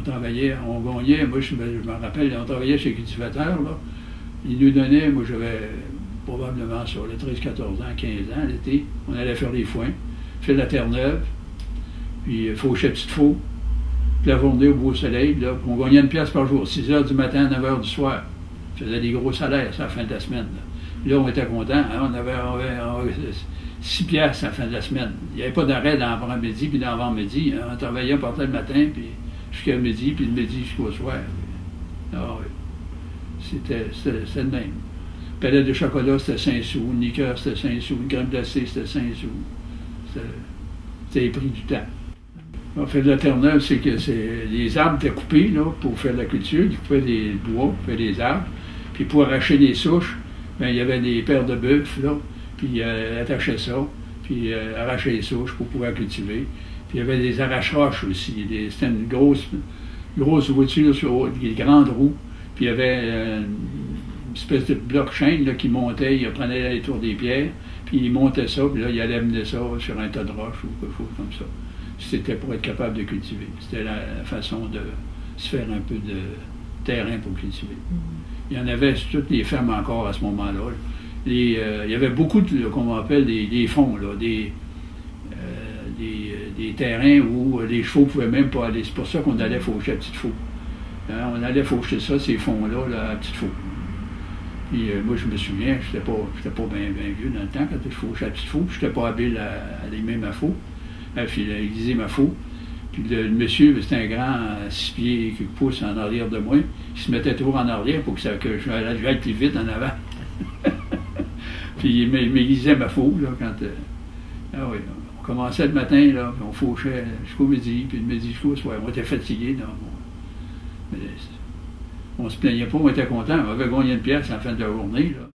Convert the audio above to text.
travaillait, on gagnait, moi je me rappelle, on travaillait chez les cultivateurs, là. Ils nous donnaient, moi j'avais probablement sur les 13, 14 ans, 15 ans l'été, on allait faire les foins, faire la terre neuve, puis faucher petite faux, puis la journée au beau soleil, là, on gagnait 1 pièce par jour, 6 h du matin à 9 h du soir. On faisait des gros salaires, ça, à la fin de la semaine. Là, on était contents, hein, on avait 6 pièces à la fin de la semaine. Il n'y avait pas d'arrêt dans l'avant-midi puis dans l'avant-midi. Hein. On travaillait, on partait le matin, puis jusqu'à midi, puis le midi jusqu'au soir. Ah oui. C'était le même. Palette de chocolat, c'était 5 sous. Une liqueur, c'était 5 sous. Une crème glacée, c'était 5 sous. C'était les prix du temps. En fait, de la terre neuve, c'est que les arbres étaient coupés là, pour faire la culture. Ils coupaient des bois, pour faire des arbres. Puis pour arracher les souches, bien, il y avait des paires de bœufs, là. Puis ils attachaient ça, puis arrachaient les souches pour pouvoir cultiver. Puis il y avait des arrache-roches aussi. C'était une grosse voiture sur des grandes roues. Puis il y avait une espèce de bloc-chaîne là, qui montait, il prenait les tours des pierres, puis il montait ça, puis là, il allait amener ça sur un tas de roches ou quelque chose comme ça. C'était pour être capable de cultiver. C'était la façon de se faire un peu de terrain pour cultiver. Il y en avait sur toutes les fermes encore à ce moment-là. Il y avait beaucoup de, qu'on appelle des fonds, là, des terrains où les chevaux ne pouvaient même pas aller. C'est pour ça qu'on allait faucher à petite faux. Hein, on allait faucher ça, ces fonds-là, là, à petite faux. Puis moi, je me souviens, je n'étais pas bien vieux dans le temps quand je fauchais à petite faux, puis je n'étais pas habile à aimer ma faux. Puis il aiguisait ma faux. Puis le monsieur, c'était un grand 6 pieds et quelques pouces en arrière de moi. Il se mettait toujours en arrière pour que j'aille plus vite en avant. Puis il m'aiguisait ma faux, là, quand... ah oui, on commençait le matin, là, puis on fauchait jusqu'au midi, puis le midi jusqu'au soir. On était fatigués, là. Mais on se plaignait pas, on était contents. On avait gagné 1 pièce à la fin de la journée, là.